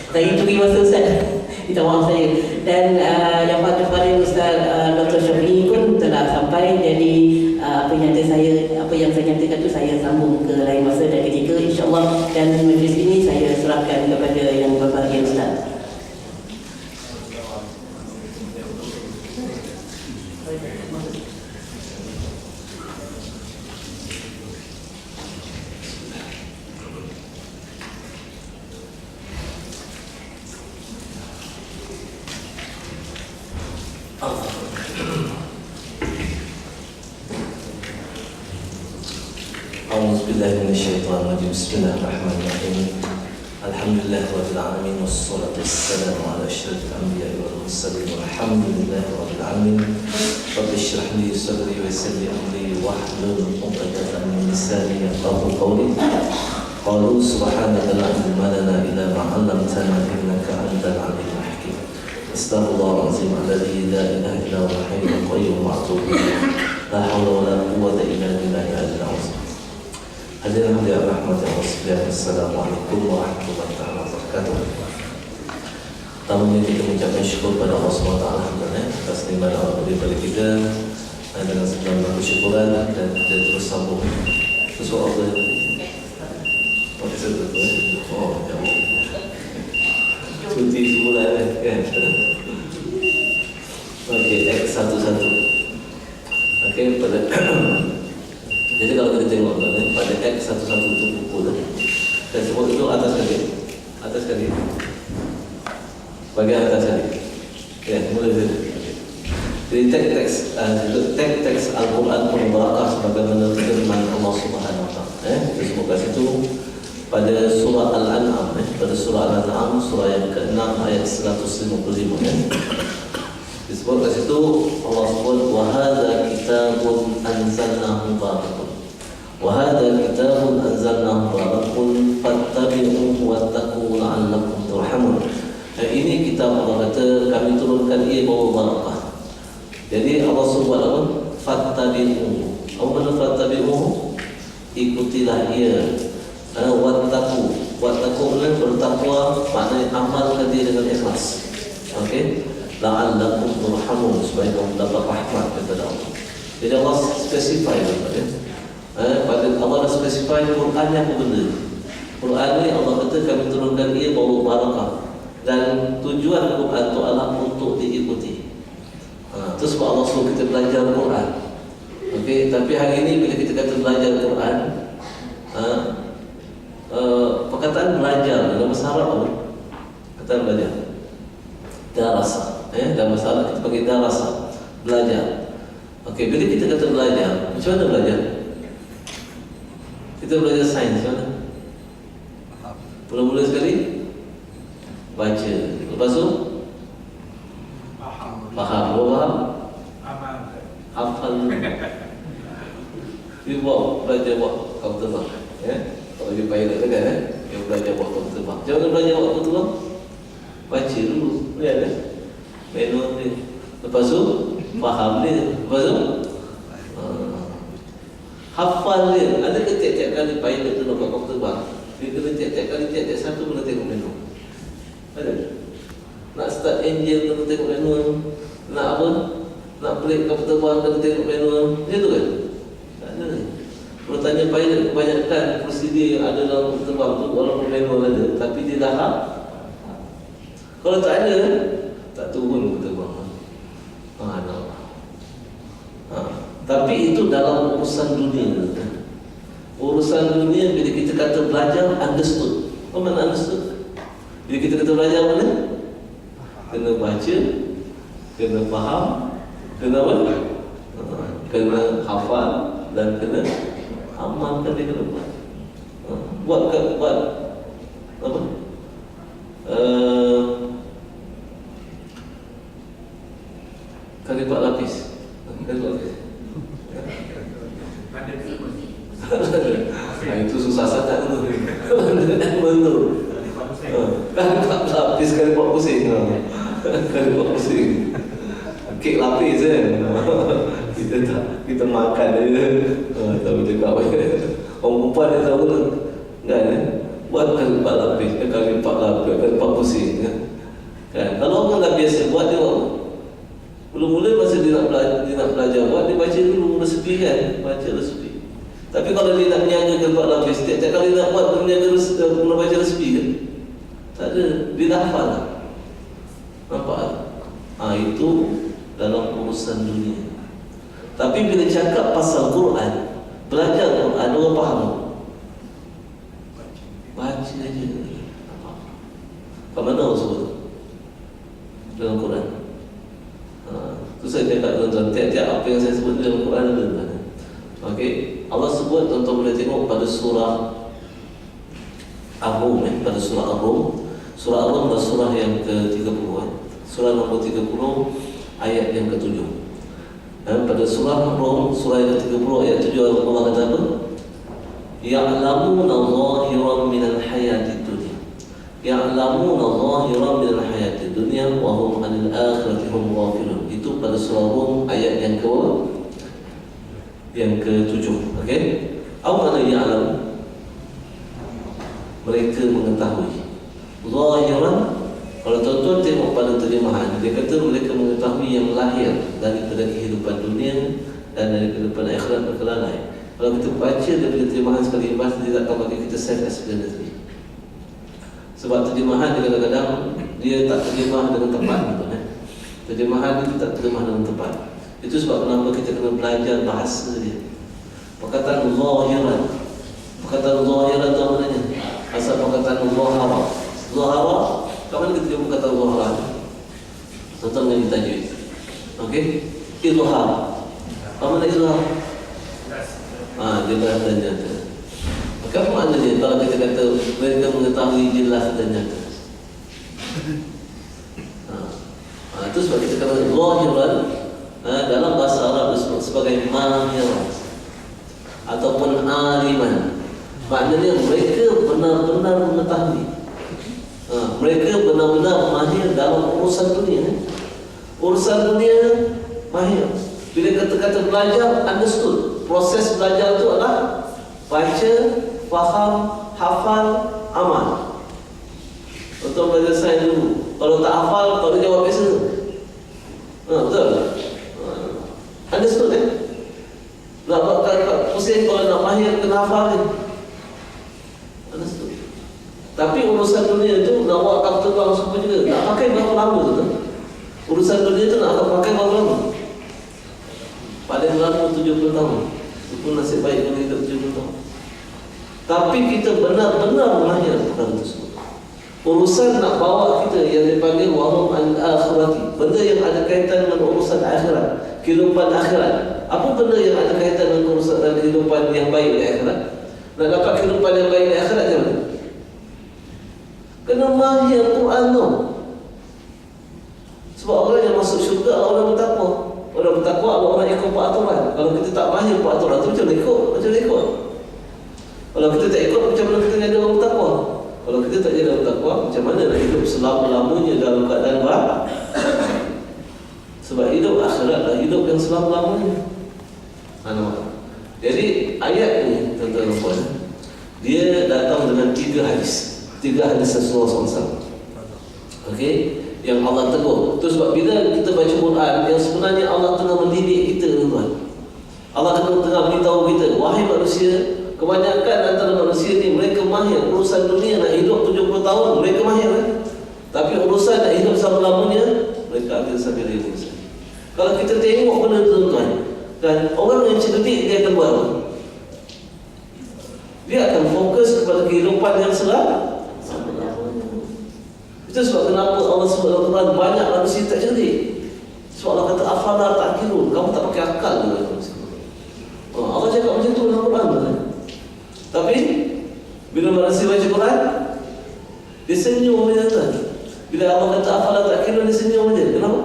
Saya curi masa Ustaz. Minta maaf saya. Dan yang pada Ustaz Dr. Syafi'i pun telah sampai. Jadi apa yang saya nyatakan tu saya sambung ke lain masa dan ketika, insya-Allah. Dan majlis ini saya serahkan kepada yang berbahagia Ustaz. Bismillahirrahmanirrahim. Alhamdulillahirabbil alamin wassalatu wassalamu ala asyrafil anbiya'i wal mursalin walhamdulillahirabbil alamin. Rabbi shrah li sadri wa yassir li amri wahlul 'uqdatam min lisani yafqahu qawli. Qalu subhanaka la ilma lana illa ma 'allamtana innaka antal 'alimul hakim. Astaghfirullahalazim alladzi la ilaha illa huwal hayyul qayyum wa atubu ilaih. La haula wa la quwwata illa billahi al-'aliyyil 'azim. Hadirin hadirat rahmat Allah sekalian, Assalamualaikum warahmatullahi wabarakatuh. Pertamanya kita mengucapkan syukur pada Allah SWT atas nikmat Allah daripada kita dengan segala kesyukuran dan kita terus sambung sesuatu apa? Oh, jauh. Cuti sebulan kan? Okey, X satu-satu. Okey, pada jadi kalau kita tengok pada X satu-satu itu buku dan semua itu atas kali bagian atas kali ya, mulai dari jadi teks Al-Quran Al-Barakah sebagaimana firman Allah Subhanahu Wa Taala. Kita sebut kat situ pada surah Al-An'am, pada surah Al-An'am surah yang ke-6 ayat 155 disebut kat situ Allah sebut wa hadza kitabun anzalnahu mubarakun. Wahada kitabun anzalnahu mubarakun fattabi'uhu wattaqu la'allakum turhamun. Ini kitab Allah kata kami turunkan ia bawa barakah. Jadi Allah sebut apa? Fattabi'uhu. Apa makna fattabi'uhu? Ikutilah ia. Wattaqu. Wattaqu maknanya bertakwa, maknanya amalkan dia dengan ikhlas. Okey? La'allakum turhamun, supaya kamu dapat rahmat kepada Allah. Jadi Allah spesify pada Allah dah spesify Quran yang apa benda. Quran ni Allah kata kami turunkan ia bawa barakah dan tujuan Quran tu adalah untuk diikuti. Terus Allah suruh kita belajar Quran. Okey, tapi hari ini bila kita kata belajar Quran, perkataan belajar dalam bahasa Arab apa? Kata belajar. Darasa. Dalam bahasa Arab kita panggil darasa, belajar. Okey, bila kita kata belajar, macam mana belajar? Kita belajar sains mana? Mula-mula sekali baca. Lepas tu faham. Hafal. Dia belajar buat kapal terbang. Kalau dia pilot kan dia belajar buat kapal terbang. Macam mana belajar buat kapal terbang? Baca dulu. Lihat manual dia. Lepas tu faham dia. Lepas tu hafal dia. Ada ke tiap-tiap kali pilot tu nak buat kapal terbang, dia kena tiap-tiap kali, tiap-tiap satu kena tengok menu. Ada? Nak start engine kena tengok menu. Nak apa? Nak break kapal terbang kena tengok menu. Macam tu kan? Tak ada. Kalau tanya pilot, kebanyakan prosedur yang ada dalam kapal terbang tu walaupun menu ada, tapi dia dah hafal. Kalau tak ada, tak turun kapal terbang. Tapi itu dalam urusan dunia. Urusan dunia bila kita kata belajar, understood. Apa makna understood? Bila kita kata belajar mana? Kena baca, kena faham, kena apa? Kena hafal dan kena amalkan dia kena buat. Buat apa? Kali 4 lapis. Itu susah sangat tu. Betul. Kan lapis kali buat pusing. Kali buat pusing. Kek lapis kan. Kita makan dia. Tahu cakap apa. Orang perempuan dia tahu kan. Buat kali 4 lapis, kali 4 lapis, kali 4 pusing. biasa buat dia buat. Mula-mula masa dia nak belajar buat, dia baca dulu resepi kan, baca resepi. Tapi kalau dia nak menyiagakan buat lapis, setiap kali nak buat mula baca resepi kan? Tak ada, dia dah hafal lah. Nampak tak? Itu dalam urusan dunia. Tapi bila cakap pasal Quran, belajar Quran, orang faham. Baca aja. Kat mana Allah sebut? Dalam Quran. Itu saya cakap tuan-tuan, tiap-tiap apa yang saya sebut dalam Quran ada mana. Okey, Allah sebut, tuan-tuan boleh tengok pada surah Ar-Rum, pada surah Ar-Rum. Surah Ar-Rum adalah surah yang ke-30. Surah nombor 30 ayat yang ke-7. Pada surah Ar-Rum, surah yang ke-30 ayat 7, Allah kata apa? Ya'lamuna zahiran minal hayatid dunya. Ya'lamuna zahiran minal hayatid dunya wa hum 'anil akhirati hum ghafilun. Itu pada surah Rum ayat yang ke-7. Okey? Apa makna ya'lam? Mereka mengetahui. Zahiran, kalau tuan-tuan tengok pada terjemahan, dia kata mereka mengetahui yang lahir daripada kehidupan dunia dan dari kehidupan akhirat berkelalai. Kalau kita baca daripada terjemahan sekali lepas, dia tak akan bagi kita self-explanatory. Sebab terjemahan dia kadang-kadang dia tak terjemah dengan tepat, terjemahan dia tak terjemah dengan tepat. Itu sebab kenapa kita kena belajar bahasa dia. Perkataan zahiran, perkataan zahiran tu apa maknanya? Asal perkataan zahara. Zahara, kat mana kita jumpa kata zahara? Tuan-tuan mengaji tajwid. Okey? Izhar. Apa makna izhar? Dia jelas dan nyata. Maka apa makna dia kalau kita kata mereka mengetahui jelas dan nyata? Itu sebab kita kata zahiran dalam bahasa Arab disebut sebagai mahiran ataupun aliman. Maknanya mereka benar-benar mengetahui. Mereka benar-benar mahir dalam urusan dunia. Urusan dunia mahir. Bila kata-kata belajar, understood. Proses belajar itu adalah baca, faham, hafal, amal. Betul belajar sains dulu. Kalau tak hafal, kalau jawab biasa. Betul? Understood nak buat pusing kalau nak mahir kena hafal ni. Understood? Tapi urusan dunia itu nak buat kapal terbang semua juga. Nak pakai berapa lama tu? Urusan dunia itu nak pakai berapa lama? Paling lama 70 tahun. Itu pun nasib baik kalau hidup 70 tahun. Tapi kita benar-benar mahir perkara tersebut. Urusan nak bawa kita yang dipanggil wahum al-akhirati, benda yang ada kaitan dengan urusan akhirat, kehidupan akhirat. Apa benda yang ada kaitan dengan urusan dan kehidupan yang baik di akhirat? Nak dapat kehidupan yang baik di akhirat macam mana? Kena mahir Quran tu. Sebab orang yang masuk syurga orang bertakwa. Orang bertakwa orang ikut peraturan. Kalau kita tak mahir peraturan tu macam mana ikut? Macam mana ikut? Kalau kita tak ikut, macam mana kita jadi orang bertakwa? Kalau kita tak jadi orang bertakwa, macam mana nak hidup selama-lamanya dalam keadaan baik? Sebab hidup akhirat adalah hidup yang selama-lamanya. Jadi ayat ni, tuan-tuan, dia datang dengan 3 hadis. 3 hadis Rasulullah SAW. Okey, yang Allah tegur. Itu sebab bila kita baca Quran, yang sebenarnya Allah tengah mendidik kita, tuan. Allah tengah beritahu kita, wahai manusia, kebanyakan antara manusia ni mereka mahir urusan dunia nak hidup 70 tahun, mereka mahir Tapi urusan nak hidup selama-lamanya, mereka ambil sambil urusan. Kalau kita tengok benda tu, tuan, dan orang yang cerdik dia akan buat apa? Dia akan fokus kepada kehidupan yang selama-lamanya. Itu sebab kenapa Allah sebut dalam Quran banyak manusia tak cerdik. Sebab Allah kata afala ta'qilun, kamu tak pakai akal ke? Allah cakap macam tu dalam Quran, tuan. Tapi bila manusia baca Quran, dia senyum je, tuan. Bila Allah kata afala ta'qilun, dia senyum je. Kenapa?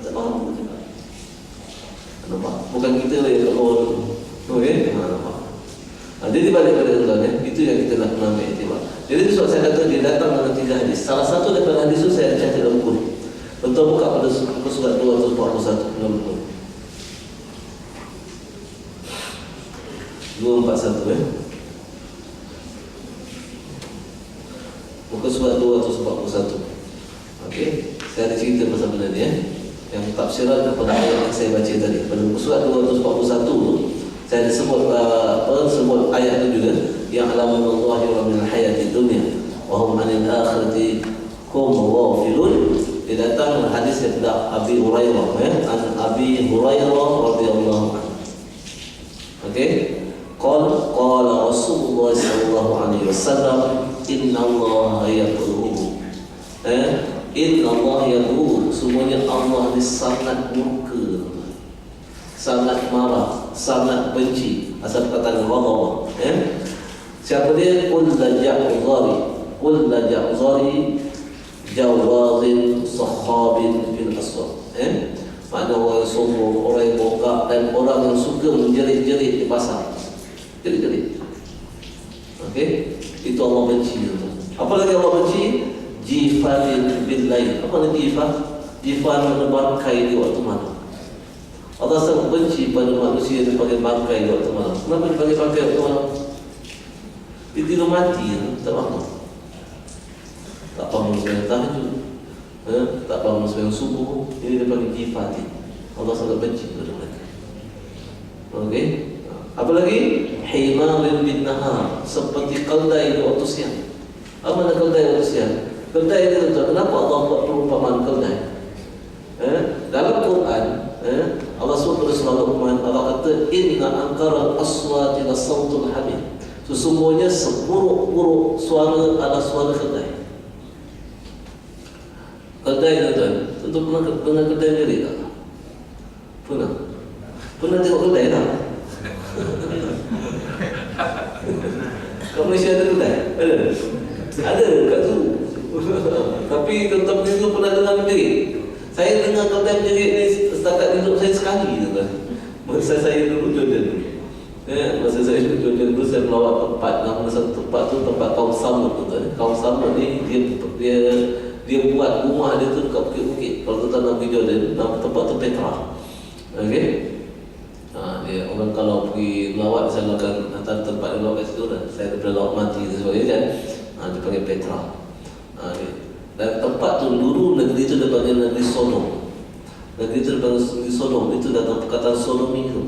Tak faham. Nampak? Bukan kita yang tak faham tu. Okey? Nampak? Jadi balik pada tuan, itu yang kita nak ambil iktibar. Jadi itu sebab saya kata dia datang dengan 3 hadis. Salah satu daripada hadis itu saya catat dalam buku. Betul buka pada surat 241. Betul. 241 Muka surat 241. Okey. Saya ada cerita pasal benda ni yang tafsiran kepada ayat yang saya baca tadi. Pada surat 241 tu saya ada sebut ayat tu juga, yang alamullahi wa min hayati dunya wa hum anil akhirati hum ghafilun. Dia datang hadis daripada Abi Hurairah, an Abi Hurairah radhiyallahu anhu. Okey. Qala Rasulullah sallallahu alaihi wasallam, inna Allah yaqulu. Inna Allah yaqulu, semuanya Allah ni sangat murka, sangat marah, sangat benci. Asal kata ghadab. Siapa dia? Qul la ja'zari jawazin sahabin fil aswaq. Mana orang sombong, orang yang bongkak, dan orang yang suka menjerit-jerit di pasar. Jerit-jerit. Okey? Itu Allah benci. Apa lagi Allah benci? Jifatin bil lail. Apa nama jifat? Jifat adalah bangkai di waktu malam. Allah sangat benci pada manusia yang dipanggil bangkai di waktu malam. Kenapa dipanggil bangkai waktu malam? Dia tidur mati, tak bangun. Tak bangun sembahyang tahajud, tak bangun sembahyang subuh. Ini dipanggil jifatin. Allah sangat benci pada mereka. Okey? Apa lagi? Himarin bin nahar, seperti keldai di waktu siang. Apa nama keldai waktu siang? Keldai itu kenapa Allah buat perumpamaan keldai? Dalam Quran, Allah SWT surah Luqman, Allah kata, inna ankara aswati la sautul hamid. Sesungguhnya seburuk-buruk suara adalah suara keldai. Keldai itu tentu pernah keldai jerit tak? Pernah tengok keldai tak? Kat Malaysia ada keldai? Ada kat tu. Tapi tuan-tuan begitu pernah dengar menjerit? Saya dengar keldai menjerit ni setakat hidup saya sekali, tuan. Masa saya dulu Jordan. Masa saya dulu Jordan dulu, saya melawat tempat, nama satu tempat tu tempat kaum Samud, tuan. Kaum Samud ni dia buat rumah dia tu dekat bukit-bukit. Kalau tuan nak pergi Jordan, nama tempat tu Petra. Okey. Dia orang kalau pergi melawat, saya akan antara tempat dia melawat kat situ dah. Saya daripada lawat mati dan sebagainya kan. Dia panggil Petra. Dan tempat tu dulu negeri tu dia panggil negeri Sodom. Negeri tu dia panggil negeri Sodom. Itu datang perkataan Sodomi tu.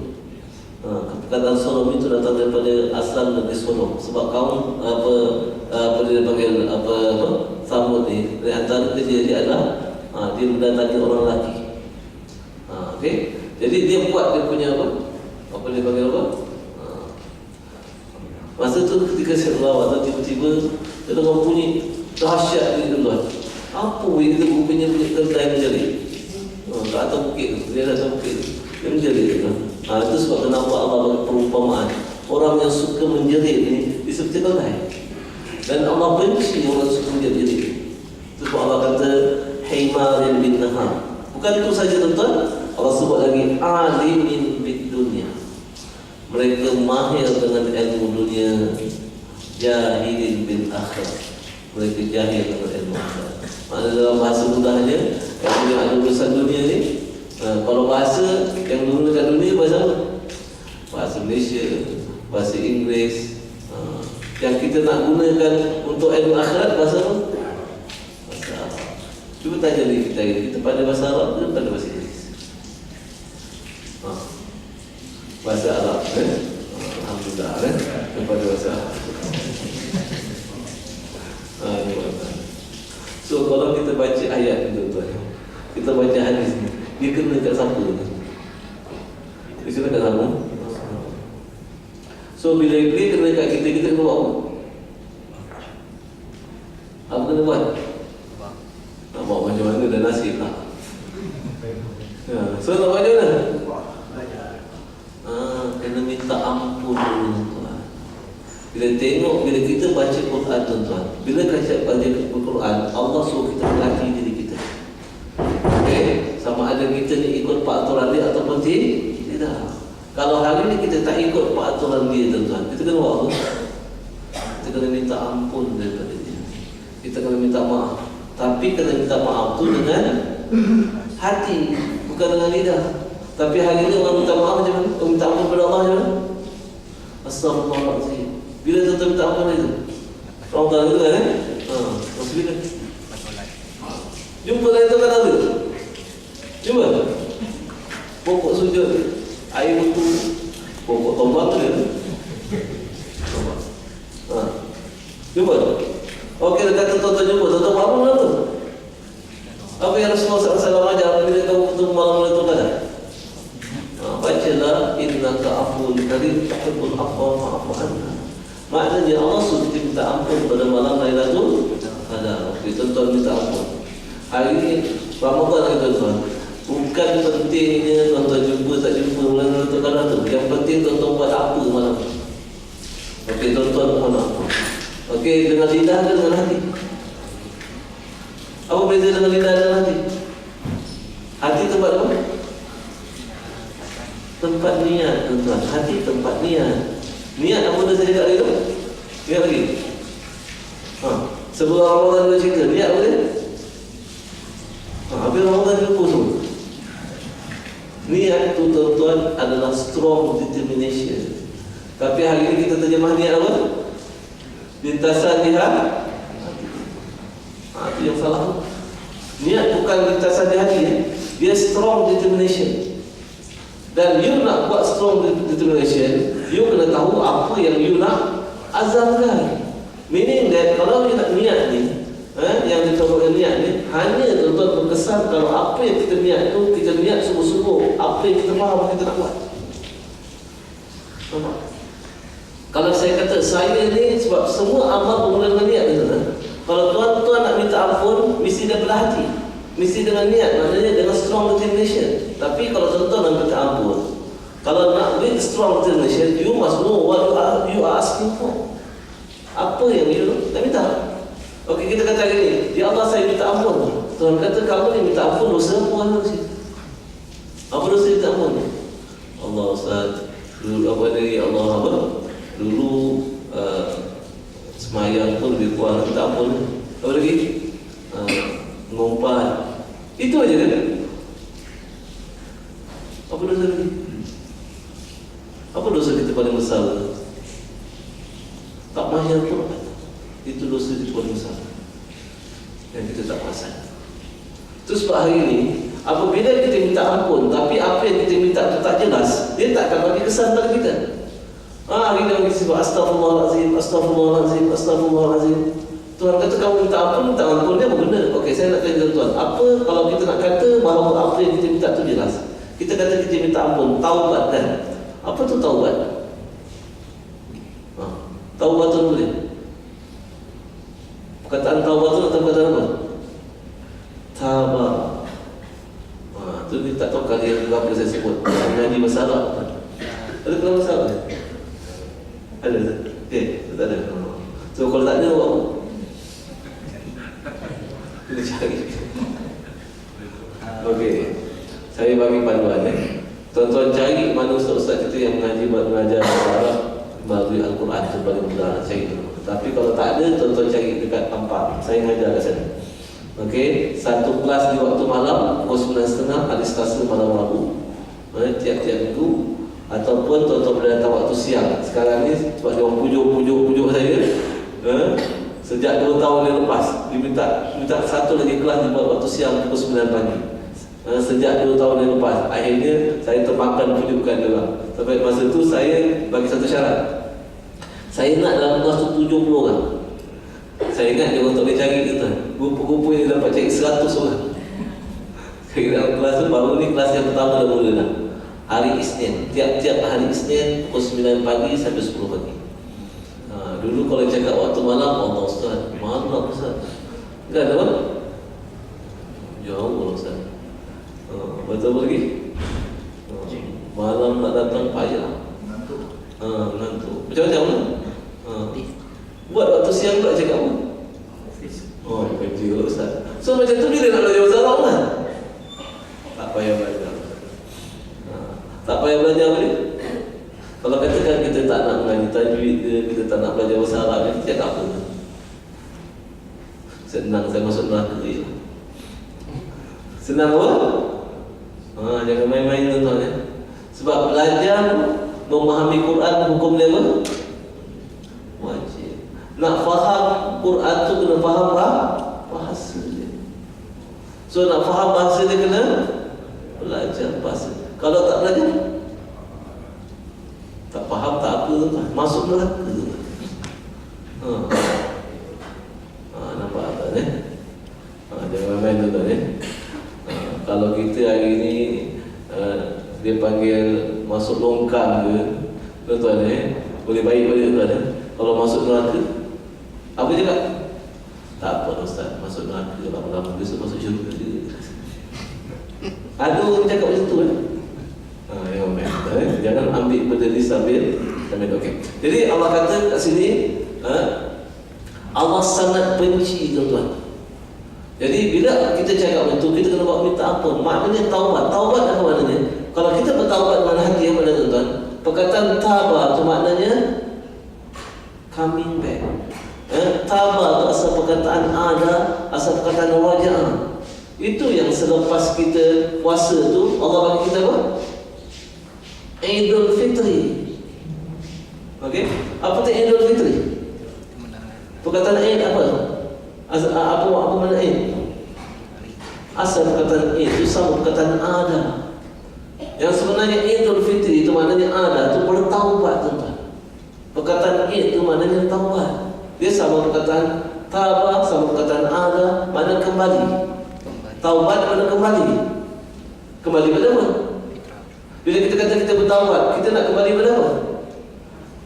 Perkataan Sodom itu datang daripada asal negeri Sodom. Sebab kaum apa dia panggil Samud ni, dari antara kerja dia adalah dia mendatangi orang lelaki. Okey. Jadi dia buat dia punya apa dia panggil apa? Masa tu ketika saya melawat, tiba-tiba dia dengar bunyi dahsyat ni tuan. Apa weh kita punya keldai menjerit? Kat atas bukit tu, dia atas bukit tu, dia menjerit tuan. Itu sebab kenapa Allah bagi perumpamaan orang yang suka menjerit ni dia seperti keldai. Dan Allah benci orang yang suka menjerit. Itu sebab Allah kata himarin bin nahar. Bukan itu saja tuan, Allah sebut lagi alimin bid dunia. Mereka mahir dengan ilmu dunia, jahilin bil akhirah. Mereka jahil dengan ilmu akhirat. Maksudnya dalam bahasa mudahnya, yang punya ada urusan dunia ni, kalau bahasa yang digunakan dunia bahasa apa? Bahasa Malaysia, bahasa Inggeris. Yang kita nak gunakan untuk ilmu akhirat bahasa apa? Bahasa Arab. Cuba tanya diri kita pada bahasa Arab ke pada bahasa Inggeris? Bahasa Arab, alhamdulillah, kepada bahasa Arab. So kalau kita baca ayat ni tuan, kita baca hadis ni, dia kena kat siapa ni? Dia kena kat siapa? So bila dia kena kat kita kena buat apa? Apa kena buat? Nak buat macam mana dah nasib tak? So nak buat macam mana? Kena minta ampun dulu tuan. Bila kita baca Quran tuan, bila kita baca Quran, Allah suruh kita melatih diri kita. Okey, sama ada kita ni ikut peraturan dia ataupun tidak. Kalau hari ni kita tak ikut peraturan dia tuan, kita kena buat apa? Kita kena minta ampun daripada dia. Kita kena minta maaf. Tapi kena minta maaf tu dengan hati, bukan dengan lidah. Tapi hari ni orang minta maaf macam mana? Orang minta ampun kepada Allah macam mana? Astagfirullahaladzim. Bila tuan minta ampun itu? Orang tahu itu kan? Maksudnya kan? Jumpa lain tu kan apa? Jumpa. Pokok sujud, air beku, pokok tombak tu dia. Tombak. Ha. Jumpa. Okey, dekat tuan-tuan jumpa. Tuan-tuan faham tak tu? Apa yang Rasulullah SAW ajar bila kamu bertemu malam Lailatul Qadar? Bacalah innaka afuwwun karim tuhibbul afwa fa'fu anna. Maknanya Allah sudah minta ampun pada malam Lailatul Qadar. Okey, tuan-tuan minta ampun. Hari ini Ramadan ni tuan-tuan. Bukan pentingnya tuan-tuan jumpa tak jumpa malam Lailatul Qadar tu. Yang penting tuan-tuan buat apa malam. Okey, tuan-tuan mohon ampun. Okey, dengan lidah dan dengan hati. Apa beza dengan lidah dan hati? Hati tempat apa? Tempat niat, tuan-tuan. Hati tempat niat. Niat apa dah saya cakap lagi tu? Niat lagi. Sebelum Ramadan dia cerita, niat apa dia? Habis Ramadan dia lupa semua. Niat tu tuan-tuan adalah strong determination. Tapi hari ini kita terjemah niat apa? Lintasan di hati. Itu yang salah. Niat bukan lintasan di hati. Dia strong determination. Dan you nak buat strong determination, you kena tahu apa yang you nak azamkan. Meaning that kalau you nak niat ni, yang ditolak niat ni, hanya tuan-tuan berkesan kalau apa yang kita niat tu, kita niat sungguh-sungguh. Apa yang kita faham kita nak buat. Nampak? Kalau saya kata saya ni sebab semua amal bermula dengan niat tu. Kalau tuan-tuan nak minta ampun, mesti daripada hati, mesti dengan niat, maknanya dengan strong determination. Tapi kalau tuan-tuan nak minta ampun, kalau nak with strong determination, you must know what you are asking for. Apa yang you nak minta? Okey, kita kata gini, ya Allah saya minta ampun. Tuhan kata kamu ni minta ampun dosa apa sih? Apa dosa minta ampun? Allah Ustaz, dulu apa dari Allah apa? Dulu semayang pun lebih kurang minta ampun. Apa lagi? Ngumpat. Itu aja kan? Apa dosa lagi? Apa dosa kita paling besar? Tak mayang pun. Itu dosa kita paling besar yang kita tak perasan. Itu sebab hari ini apabila kita minta ampun tapi apa yang kita minta itu tak jelas, dia tak akan bagi kesan pada kita. Hari ini kita sebut astagfirullahalazim, astagfirullahalazim, astagfirullahalazim. Tuhan kata kamu minta ampun dia berguna. Okey, saya nak tanya tuan, apa kalau kita nak kata bahawa apa yang kita minta itu jelas? Kita kata kita minta ampun, taubat kan? Apa tu taubat? Taubat tu boleh. Perkataan taubat tu atau perkataan apa? Tabar. Tu dia tak tahu kali yang berapa saya sebut. Menjadi masalah. Ada kalau masalah? Ada? Tak ada. So kalau tak ada, buat apa? Kita cari. Okey. Saya bagi panduan. Tuan-tuan cari mana ustaz-ustaz kita yang mengajar Arab melalui Al-Quran tu paling mudah cari tu. Tapi kalau tak ada, tuan-tuan cari dekat tempat. Saya mengajar kat sana. Okey, satu kelas di waktu malam pukul 9.30 hari Selasa malam Rabu. Tiap-tiap minggu. Ataupun tuan-tuan boleh datang waktu siang. Sekarang ni sebab dia orang pujuk saya. Sejak 2 tahun yang lepas diminta satu lagi kelas dibuat waktu siang pukul 9 pagi. Sejak 2 tahun yang lepas, akhirnya saya termakan pujukan dia orang. Sampai masa tu saya bagi satu syarat. Saya nak dalam kelas tu 70 orang. Saya ingat dia orang tak boleh cari kita. Grup-grup yang dapat cari 100 orang. Kira dalam kelas tu baru ni kelas yang pertama dah mula dah. Hari Isnin, tiap-tiap hari Isnin pukul 9 pagi sampai 10 pagi. Dulu kalau cakap waktu malam, Allah Ustaz, malam lah Ustaz. Enggak ada apa? Jauh lah Ustaz. Betul apa lagi? Malam nak datang payah. Menantu. Macam-macam lah. Buat waktu siang pula cakap apa? Kerja lah Ustaz. So macam tu bila nak belajar bahasa Arab kan? Tak payah belajar. Tak payah belajar apa dia? Kalau katakan kita tak nak mengaji tajwid ke, kita tak nak belajar bahasa Arab, kita cakap apa? Senang saya masuk neraka je. Senang apa? Jangan main-main tuan-tuan ya. Sebab belajar memahami Quran hukum dia apa? Wajib. Nak faham Quran tu kena faham bahasa dia. So nak faham bahasa dia kena belajar bahasa. Kalau tak belajar, tak faham tak apa, masuk neraka. Nampak tak ni? Jangan main tu ni. Kalau kita hari ni dia panggil masuk longkang ke, tuan ni boleh baik pada tuan ni. Kalau masuk neraka, apa cakap? Tak apa Ustaz, masuk neraka lama-lama besok masuk syurga dia. Ada orang cakap macam tu kan? Jangan ambil benda ni sambil okey. Jadi Allah kata kat sini, Allah sangat benci tuan-tuan. Jadi bila kita cakap macam tu, kita kena buat minta ampun. Maknanya taubat. Taubat apa maknanya? Kalau kita bertaubat dengan hati apa dia tuan-tuan? Perkataan taubat tu maknanya coming back. Taubat tu asal perkataan ada, asal perkataan raja'ah. Itu yang selepas kita puasa tu Allah bagi kita apa? Idul Fitri. Okey? Apa tu Idul Fitri? Perkataan Eid apa? Apa makna Eid? Asal perkataan Eid itu sama perkataan ada. Yang sebenarnya Idul Fitri itu maknanya ada, itu bertaubat tuan-tuan. Perkataan Eid itu maknanya taubat. Dia sama perkataan taubat, sama perkataan ada, makna kembali. Taubat makna kembali. Kembali pada apa? Bila kita kata kita bertaubat, kita nak kembali pada apa?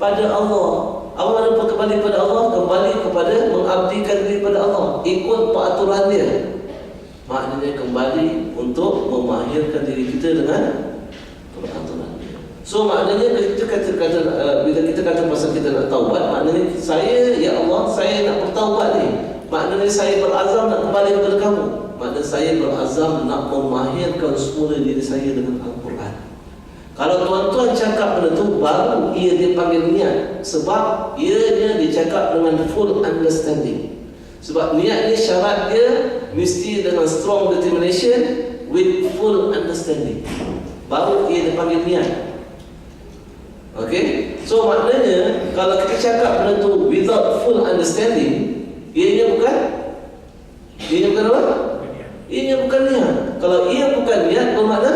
Pada Allah. Apa makna kembali pada Allah? Kembali kepada mengabdikan diri pada Allah, ikut peraturan dia. Maknanya kembali untuk memahirkan diri kita dengan peraturan dia. So maknanya kita kata bila kita kata pasal kita nak taubat, maknanya saya, ya Allah, saya nak bertaubat ni. Maknanya saya berazam nak kembali kepada kamu. Maknanya saya berazam nak memahirkan semula diri saya dengan Al-Quran. Kalau tuan-tuan cakap benda tu, baru ia dipanggil niat. Sebab ia dicakap dengan full understanding. Sebab niat ni syarat dia mesti dengan strong determination with full understanding. Baru ia dipanggil niat. Okay? So maknanya kalau kita cakap benda tu without full understanding, ianya bukan apa? Ianya bukan niat. Kalau ia bukan niat, bermakna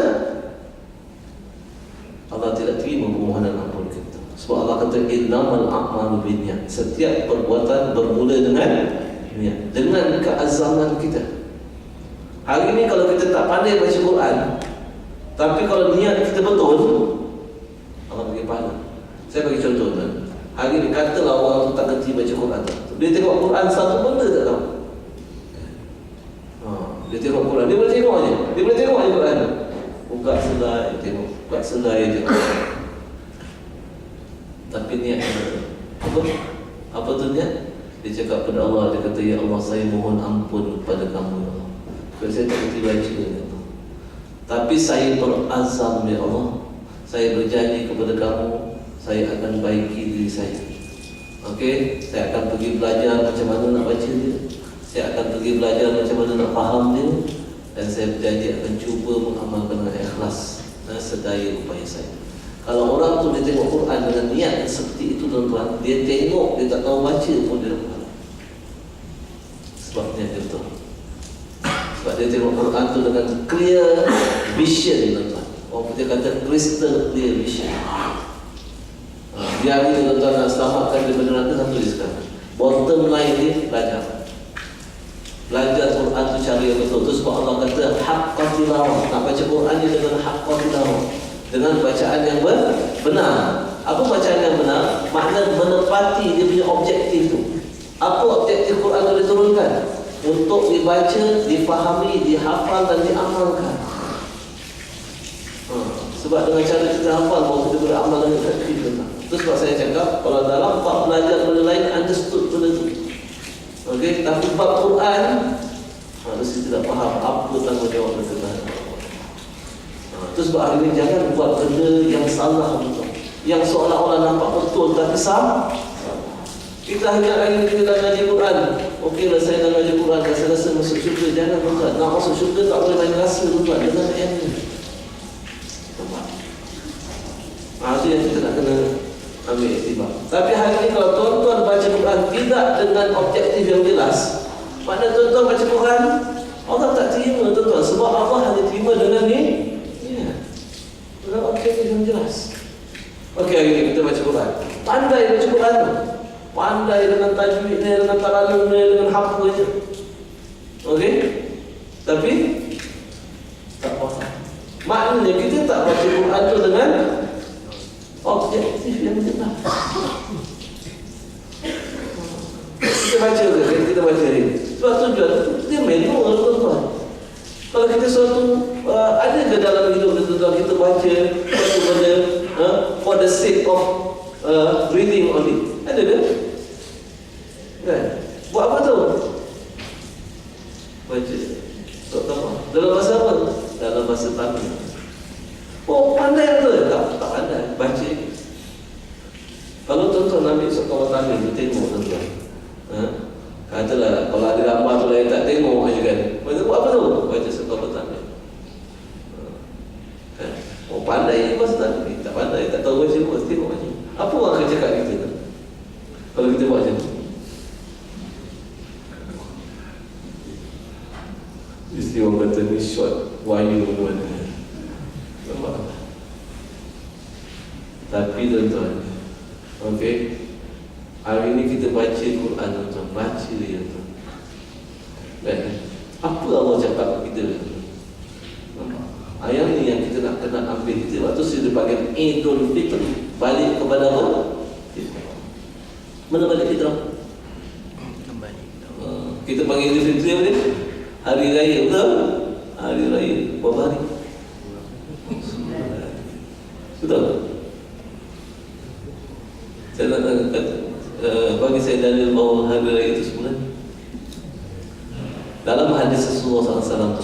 Allah tidak terima permohonan ampun kita. Sebab Allah kata innamal a'malu binniyat. Setiap perbuatan bermula dengan niat, dengan keazaman kita. Hari ini kalau kita tak pandai baca Quran, tapi kalau niat kita betul, Allah bagi pahala. Saya bagi contoh tuan. Hari ini katalah orang tu tak kerti baca Quran. Dia tengok Quran satu benda tak tahu. Dia tengok Quran, dia boleh tengok aja. Dia boleh tengok aja Quran. Buka selai, tengok. Buka selai, tengok. Tapi niat apa tu niat? Dia cakap kepada Allah, dia kata, ya Allah, saya mohon ampun kepada kamu, ya Allah. Sebab saya tak kerti baca, ya Allah. Tapi saya berazam, ya Allah. Saya berjanji kepada kamu, saya akan baiki diri saya. Okey, saya akan pergi belajar macam mana nak baca dia. Saya akan pergi belajar macam mana nak faham dia. Dan saya berjanji akan cuba mengamalkan dengan ikhlas sedaya upaya saya. Kalau orang tu dia tengok Quran dengan niat seperti itu tuan-tuan, dia tengok, dia tak tahu baca pun dia dapat. Sebab niat dia betul. Sebab dia tengok Quran tu dengan clear vision tuan-tuan. Orang putih kata crystal clear vision. Dia hari ni tuan-tuan nak selamatkan daripada neraka, satu dia sekarang. Bottom line dia belajar. Belajar Quran tu cara yang betul. Tu sebab Allah kata haqqa tilawah. Nak baca Quran ni dengan haqqa tilawah, dengan bacaan yang benar. Apa bacaan yang benar? Makna menepati dia punya objektif tu. Apa objektif Quran tu diturunkan? Untuk dibaca, difahami, dihafal dan diamalkan. Sebab dengan cara kita hafal, baru kita boleh amal dengan kaki kita. Itu sebab saya cakap, kalau dalam bab belajar benda lain, understood benda tu. Okey, tapi bab Quran mesti tidak faham apa tanggungjawab kita. Itu sebab hari ini jangan buat benda yang salah betul, yang seolah-olah nampak betul tapi salah. Kita hanya hari ini kita dah ngaji Quran. Okeylah, saya dah ngaji Quran, saya rasa masuk syurga. Jangan tuan-tuan, nak masuk syurga tak boleh main rasa tuan-tuan, dengan ayat ini. Itu yang kita nak kena ambil iktibar. Tapi hari ini kalau tuan-tuan baca Quran tidak dengan objektif yang jelas, makna tuan-tuan baca Quran Allah tak terima tuan-tuan. Kenapa? Sebab Allah hanya terima dengan ni. Ya. Dalam ayat yang jelas. Okey, hari ini kita baca Quran. Pandai baca Quran tu. Pandai dengan tajwidnya, dengan taranumnya, dengan hafaznya. Okey? Tapi tak faham. Maknanya kita tak baca Quran tu dengan objektif yang jelas. Kita baca ke? Kita baca ni. Sebab tujuan dia manual tuan-tuan. Kalau kita ada ke dalam hidup tuan-tuan kita baca satu benda for the sake of reading only. Ada ke? Kan? Buat apa tu? Baca. Dalam bahasa apa? Dalam bahasa Tamil. Oh, pandai ke? Tak pandai. Baca. Kalau tuan-tuan ambil sekolah Tamil tu tengok tuan-tuan. Katalah kalau ada gambar tu lain tak tengok aja kan. Macam buat apa tu? Baca sekolah Tamil. Kan? Oh, pandai bahasa Tamil. Tak pandai, tak tahu baca pun tengok aja. Apa orang akan cakap kita tu? Kalau kita buat macam tu. Mesti orang kata ni short wire mana. Nampak? Tapi tuan-tuan, okey, hari ini kita baca Quran tuan-tuan, baca dia tuan. Dan apa Allah cakap kita? Nampak? Ayat ni yang kita nak kena ambil kita. Waktu saya dipanggil Idul Fitri, balik kepada apa? Mana balik fitrah? Kembali. Kita panggil Idul Fitri apa ni? Hari Raya, betul? Hari Raya, berapa hari? Betul? Saya nak kata, bagi saya dalil bahawa Hari Raya itu sebulan. Dalam hadis Rasulullah SAW,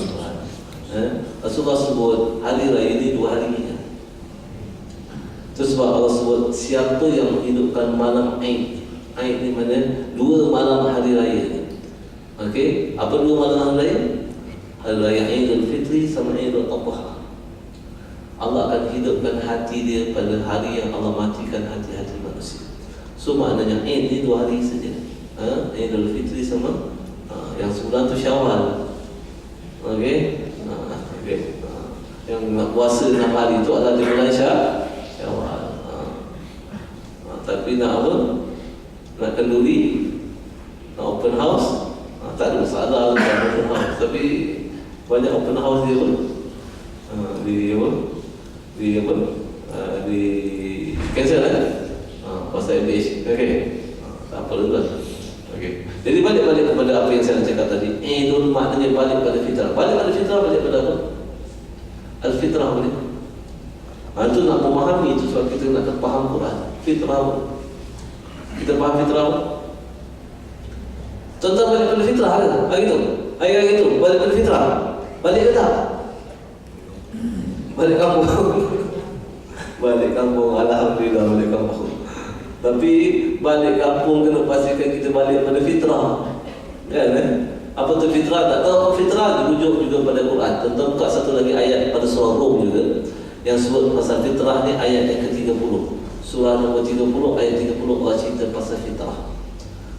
Rasulullah sebut Hari Raya ini 2 hari. Itu sebab Allah sebut siapa yang menghidupkan malam Aid. Aid ni mana? 2 malam Hari Raya. Okey, apa 2 malam Hari Raya? Hari Raya Idul Fitri sama Idul Adha. Allah akan hidupkan hati dia pada hari yang Allah matikan hati-hati manusia. So maknanya Eid ni 2 hari saja. Idul Fitri sama yang sebulan tu Syawal. Okey. Okey. Yang puasa 6 hari tu adalah di bulan Syawal. Tapi nak apa? Nak kenduri, nak open house. Tak ada masalah dengan open house. Tapi banyak open house dia pun di cancel kan? Pasal MBH. Okey. Tak apa tuan. Okey. Jadi balik kepada apa yang saya cakap tadi. Idul maknanya balik pada fitrah. Balik pada fitrah, balik pada apa? Al-fitrah boleh. Itu nak memahami itu sebab kita nak faham Quran. Fitrah. Kita faham fitrah. Contoh balik pada fitrah ada? Hari itu balik pada fitrah. Balik ke tak? Balik kampung. Balik kampung, alhamdulillah balik kampung. Tapi balik kampung kena pastikan kita balik pada fitrah. Kan? Apa tu fitrah? Tak tahu apa fitrah, dirujuk juga pada Quran. Tentang buka satu lagi ayat pada surah Rum juga yang sebut pasal fitrah ni ayat yang ke-30. Surah nombor 30 ayat 30 Allah cerita pasal fitrah.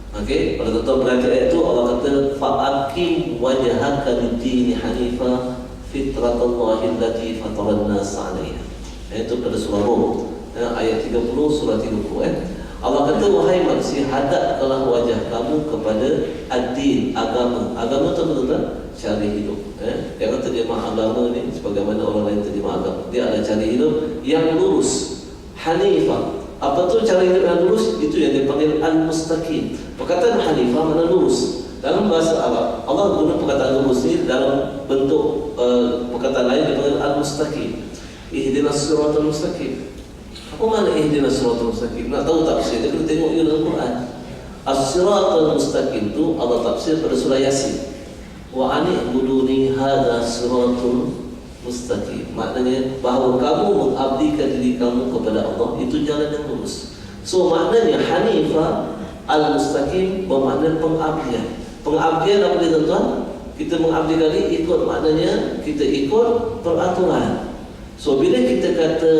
Okey, pada tuan berarti ayat tu Allah kata fa'aqim wajhaka lid-dini hanifa fitratallahi allati fataran nas 'alaiha. Itu pada surah Rum ayat 30 surah 30 Allah kata wahai manusia hadapkanlah wajah kamu kepada ad-din agama. Agama tu betul-betul cara hidup. Dia kata dia mahu agama ni sebagaimana orang lain terjemah agama. Dia adalah cara hidup yang lurus. Hanifah. Apa tu cara hidup yang lurus? Itu yang dipanggil al-mustaqim. Perkataan hanifah mana lurus. Dalam bahasa Arab, Allah guna perkataan lurus ni dalam bentuk perkataan lain dipanggil al-mustaqim. Ihdinas siratal mustaqim. Apa makna ihdinas siratal mustaqim? Nak tahu tafsir dia kena tengok dia dalam Quran. As-siratal mustaqim tu Allah tafsir pada surah Yasin. Wa ani'buduni hadza siratul mustaqim. Maknanya bahawa kamu mengabdikan diri kamu kepada Allah itu jalan yang lurus. So maknanya hanifah al-mustaqim bermakna pengabdian. Pengabdian apa dia tuan-tuan? Kita mengabdi kali ikut maknanya kita ikut peraturan. So bila kita kata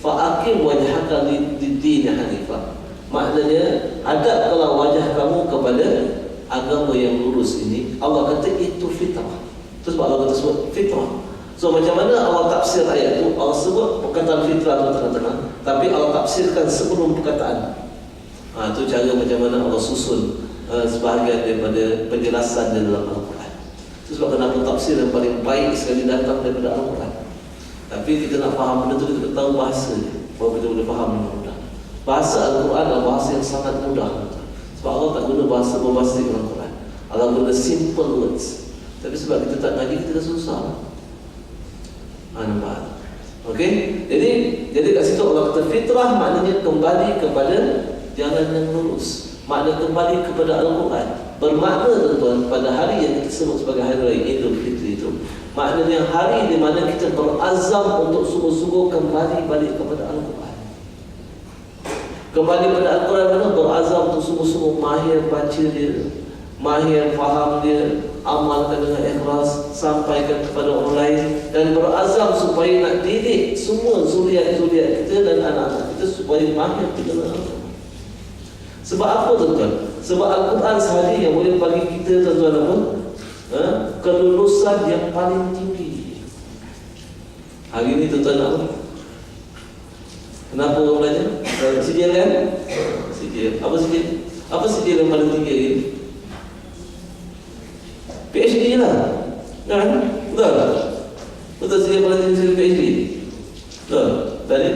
fa'aqim wajhaka lid-din hanifah, maknanya hadapkanlah wajah kamu kepada agama yang lurus ini. Allah kata itu fitrah. Terus Allah kata sebut fitrah. So macam mana Allah tafsir ayat itu? Allah sebut perkataan fitrah itu tengah-tengah, tapi Allah tafsirkan sebelum perkataan. Itu cara macam mana Allah susun sebahagian daripada penjelasan di dalam Al-Quran. Itu sebab kenapa tafsir yang paling baik sekali datang daripada Al-Quran. Tapi kita nak faham benda tu, kita tahu bahasa dia, baru kita boleh faham dengan mudah. Bahasa Al-Quran adalah bahasa yang sangat mudah. Sebab Allah tak guna bahasa berbahasa dalam Al-Quran. Allah guna simple words. Tapi sebab kita tak ngaji, kita dah susah. Nampak? Okey? Jadi kat situ Allah kata fitrah maknanya kembali kepada jalan yang lurus. Makna kembali kepada Al-Quran. Bermakna tuan-tuan, pada hari yang kita sebut sebagai Hari Raya Idul Fitri itu, maknanya hari di mana kita berazam untuk sungguh-sungguh kembali balik kepada Al-Quran. Kembali pada Al-Quran mana berazam untuk sungguh-sungguh mahir baca dia, mahir faham dia, amalkan dengan ikhlas, sampaikan kepada orang lain, dan berazam supaya nak didik semua zuriat-zuriat kita dan anak-anak kita supaya mahir kita dengan Al-Quran. Sebab apa tuan-tuan? Sebab Al-Quran sahaja yang boleh bagi kita tuan-tuan apa? Kelulusan yang paling tinggi. Hari ini tuan-tuan apa? Kenapa orang belajar? Sijil kan? Sijil. Apa sijil? Apa sijil yang paling tinggi hari ini? PhD lah. Kan? Betul? Betul sijil paling tinggi PhD? Betul? Dalil?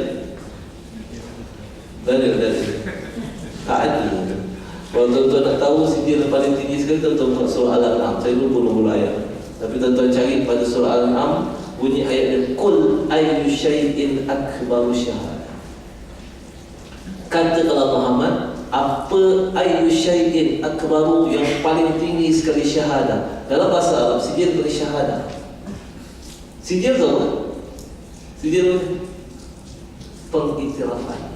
Tak ada. Kalau tuan-tuan nak tahu sijil yang paling tinggi sekali, tuan-tuan buat surah Al-An'am. Saya lupa nombor ayat. Tapi tuan-tuan cari pada surah Al-An'am, bunyi ayatnya Qul ayyu syai'in akbaru syahadah. Kata Allah Muhammad, apa ayyu syai'in akbaru yang paling tinggi sekali syahadah. Dalam bahasa Arab, sijil beri syahadah. Sijil tu apa? Sijil pengiktirafan.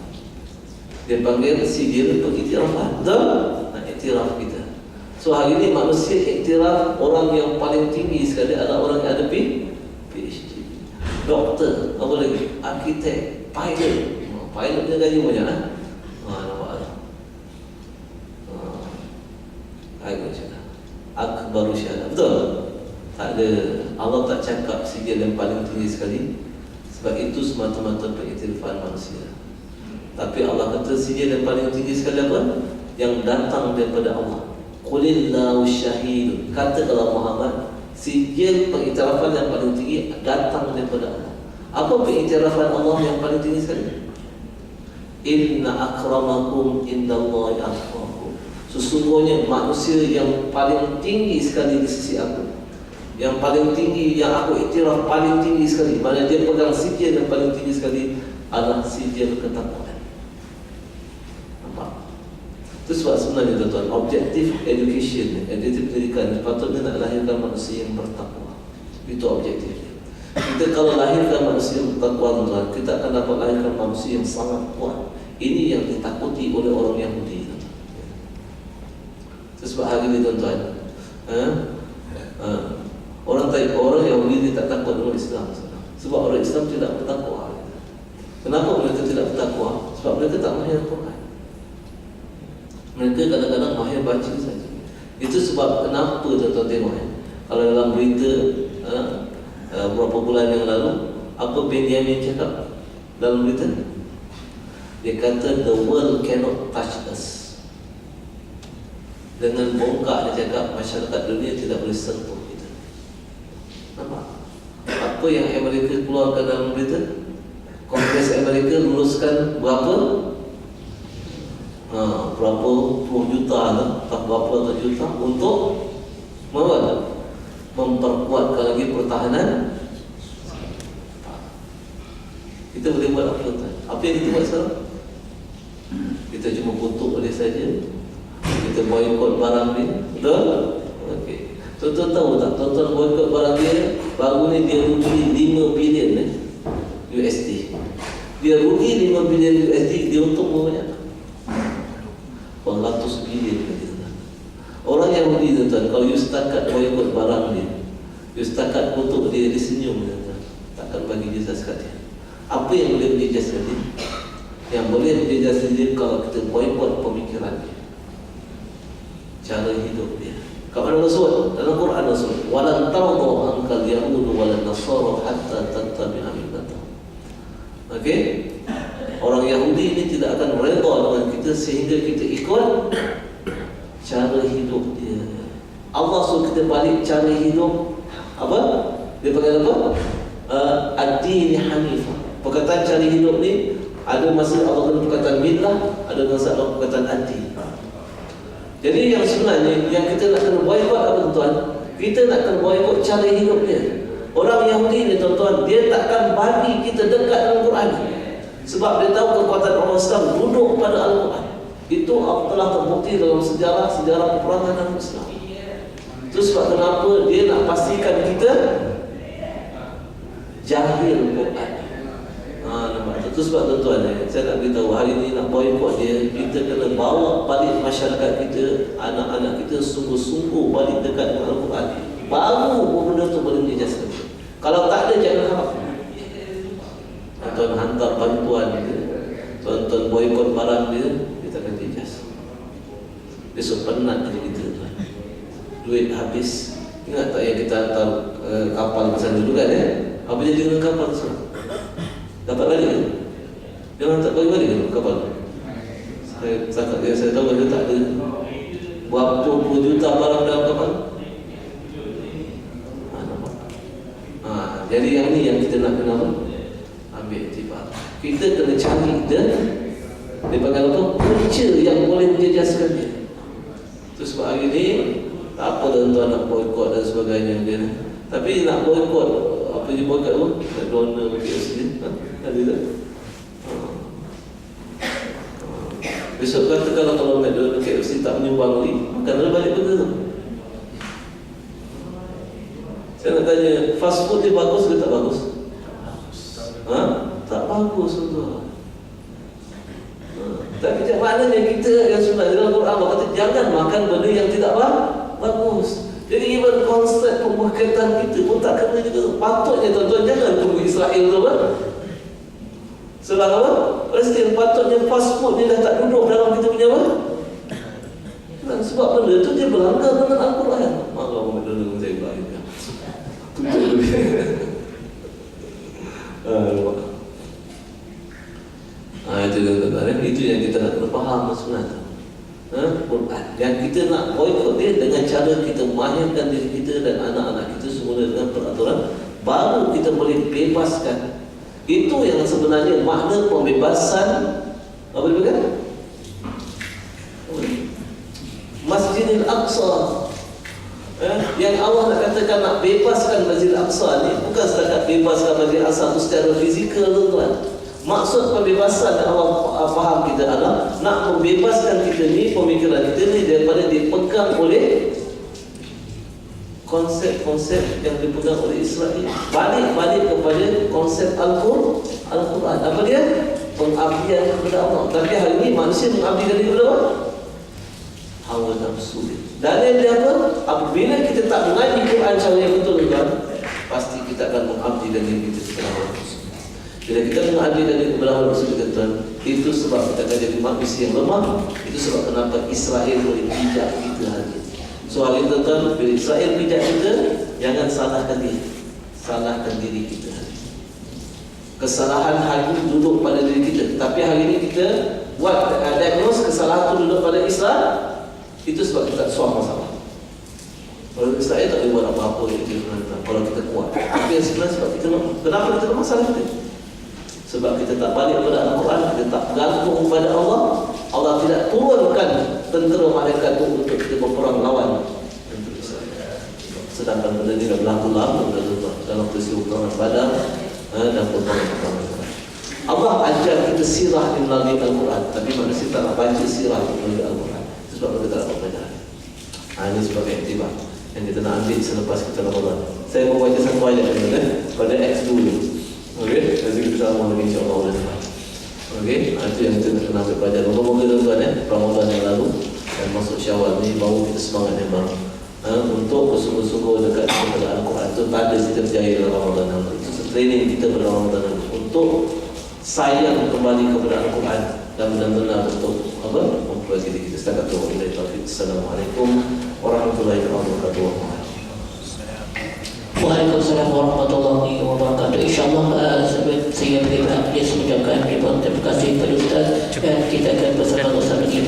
Dia panggil sijil pengiktirafan. Betul? Iktiraf kita. So hari ini manusia iktiraf orang yang paling tinggi sekali adalah orang yang ada PhD, doktor, apa lagi, arkitek, pilot. Pilot dia gaji banyak kan? Nampak tak? Ayat macam mana? Akbaru syahadah. Betul? Tak ada. Allah tak cakap sijil yang paling tinggi sekali. Sebab itu semata-mata pengiktirafan manusia. Tapi Allah kata sijil yang paling tinggi sekali apa? Yang datang daripada Allah. Qulillahu syahid. Kata Allah Muhammad, sijil pengiktirafan yang paling tinggi datang daripada Allah. Apa pengiktirafan Allah yang paling tinggi sekali? Inna akramakum indallahi atqakum. Sesungguhnya manusia yang paling tinggi sekali di sisi aku, yang paling tinggi, yang aku iktiraf paling tinggi sekali, mana dia pegang sijil yang paling tinggi sekali adalah sijil ketakwaan. Itu sebab sebenarnya tuan-tuan, objektif education, objektif pendidikan sepatutnya nak lahirkan manusia yang bertakwa. Itu objektifnya. Kita kalau lahirkan manusia yang bertakwa, tuan, kita akan dapat lahirkan manusia yang sangat kuat. Ini yang ditakuti oleh orang Yahudi. Itu sebab hari ini tuan-tuan, orang Yahudi tak takut dengan Islam. Sebab orang Islam tidak bertakwa. Kenapa mereka tidak bertakwa? Sebab mereka tak mahir Quran. Mereka kadang-kadang mahir baca saja. Itu sebab kenapa tuan-tuan tengok kalau dalam berita beberapa bulan yang lalu, apa Benjamin cakap dalam berita? Dia kata the world cannot touch us. Dengan bongkak dia cakap masyarakat dunia tidak boleh sentuh kita. Nampak? Apa yang Amerika keluarkan dalam berita? Kongres Amerika luluskan berapa puluh juta lah, tak berapa ratus juta untuk memperkuatkan lagi pertahanan. Kita boleh buat apa tuan? Apa yang kita buat sekarang? Kita cuma kutuk dia saja. Kita boykot barang dia. Betul? Okey. Tuan-tuan tahu tak? Tuan-tuan boykot barang dia, baru ni dia rugi 5 bilion USD. Dia rugi 5 bilion USD, dia untung berapa banyak? 100 bilion. Orang yang Yahudi tuan-tuan, kalau you setakat boykot barang dia, you setakat kutuk dia, dia senyum tuan-tuan. Takkan bagi jasa sekali. Apa yang boleh beri jasa dia? Yang boleh beri jasa dia kalau kita boykot pemikiran dia, cara hidup dia. Kat mana Rasul? Dalam Quran Rasul. Walan tarda ankal yahudu walan nasara hatta tattabi'a millatahum. Okey? Orang Yahudi ini tidak akan redha dengan kita sehingga kita ikut cara hidup dia. Allah suruh kita balik cara hidup apa? Dia panggil apa? Ad-din hanifah. Perkataan cara hidup ni ada masa Allah guna perkataan millah, ada masa Allah perkataan ad-din. Jadi yang sebenarnya yang kita nak kena boykot apa tuan-tuan? Kita nak kena boykot cara hidup dia. Orang Yahudi ni tuan-tuan, dia takkan bagi kita dekat dengan Quran. Sebab dia tahu kekuatan orang Islam duduk pada Al-Quran. Itu telah terbukti dalam sejarah peperangan dalam Islam. Itu sebab kenapa dia nak pastikan kita jahil Quran. Nampak tu? Itu sebab tuan-tuan, saya nak beritahu hari ini nak boykot dia, kita kena bawa balik masyarakat kita, anak-anak kita sungguh-sungguh balik dekat dengan Al-Quran. Baru benda tu boleh dijaskan. Kalau tak ada, jangan harap. Tuan hantar bantuan dia, tuan boykot barang dia, kita akan dijas. Besok penat jadi kita tuan. Duit habis. Ingat tak yang kita hantar kapal ke sana dulu kan ya? Apa jadi dengan kapal tu? Dapat balik ke? Jangan tak balik ke kapal? Saya tahu dia tak ada berapa puluh juta barang dalam kapal. Jadi yang ni yang kita nak kena ambil iktibar. Kita kena cari dia panggil apa? Punca yang boleh menjejaskan dia. Itu sebab hari ni tak apa tuan-tuan nak boykot dan sebagainya dia. Tapi nak boykot apa je boykot apa? McDonald KFC ada tak? Besok kata kalau McDonald KFC tak menyumbang lagi, makanlah balik benda tu. Saya nak tanya, fast food ni bagus ke tak bagus? Tak bagus tuan. Tapi maknanya kita yang sebenarnya dalam Quran Allah kata jangan makan benda yang tidak bagus. Jadi even konsep pemberkaitan kita pun tak kena juga. Patutnya tuan-tuan jangan tunggu Israel tu apa? Selang apa? Palestin patutnya fast food ni dah tak duduk dalam kita punya apa? Dan sebab benda tu dia berlanggar dengan Al-Quran. Malah orang benda saya baik. Tutup dia. Itu tuan-tuan, itu yang kita nak kena faham sebenarnya. Quran. Yang kita nak boykot dia dengan cara kita mahirkan diri kita dan anak-anak kita semula dengan peraturan, baru kita boleh bebaskan. Itu yang sebenarnya makna pembebasan apa dia kata? Masjidil Aqsa. Yang Allah nak katakan nak bebaskan Masjidil Aqsa ni bukan setakat bebaskan Masjidil Aqsa itu secara fizikal tuan. Maksud pembebasan yang Allah faham kita adalah nak membebaskan kita ni, pemikiran kita ni daripada dipegang oleh konsep-konsep yang dipegang oleh Israel. Balik kepada konsep Al-Quran. Apa dia? Pengabdian kepada Allah. Tapi hari ini manusia mengabdikan diri kepada apa? Hawa nafsu. Dan dia apa? Apabila kita tak mengaji Quran cara yang betul kan, pasti kita akan mengabdikan diri kita kepada hawa nafsu. Bila kita mengabdikan diri kepada hawa nafsu kan, itu sebab kita akan jadi manusia yang lemah. Itu sebab kenapa Israel boleh pijak kita hari ini. So hari ini tuan-tuan, bila Israel pijak kita, jangan salahkan diri. Salahkan diri kita. Kesalahan hari ini duduk pada diri kita. Tapi hari ini kita buat diagnose kesalahan itu duduk pada Israel. Itu sebab kita suam masalah. Kalau Israel tak boleh buat apa-apa kalau kita kuat. Tapi sebenarnya sebab kita kenapa kita ada masalah kita? Sebab kita tak balik kepada Al-Quran, kita tak gantung kepada Allah. Allah tidak turunkan tentera malaikat itu untuk kita berperang lawan tentera Israel. Sedangkan benda ini dah berlaku lama dalam peristiwa perang Badar dan perang. Allah ajar kita sirah melalui Al-Quran, tapi manusia tak nak baca sirah melalui Al-Quran. Itu sebab kita tak nak baca. Ini sebagai iktibar yang kita nak ambil selepas kita Ramadan. Saya mau baca satu ayat pada X dulu. Okey, nanti kita sama lagi insya-Allah boleh dapat. Okey, itu yang kita nak ambil pelajaran. Moga-moga tuan-tuan Ramadan yang lalu dan masuk Syawal ni baru kita semangat yang baru. Untuk bersungguh-sungguh dekat kepada Al-Quran. Itu tak ada kita berjaya dalam Ramadan lalu. Itu training kita pada Ramadan lalu untuk sayang kembali kepada Al-Quran dan benar-benar untuk apa? bagi diri kita. Assalamualaikum warahmatullahi wabarakatuh. Waalaikumsalam warahmatullahi wabarakatuh. InsyaAllah saya beri berhak mengucapkan terima kasih kepada Ustaz dan kita akan bersama-sama lagi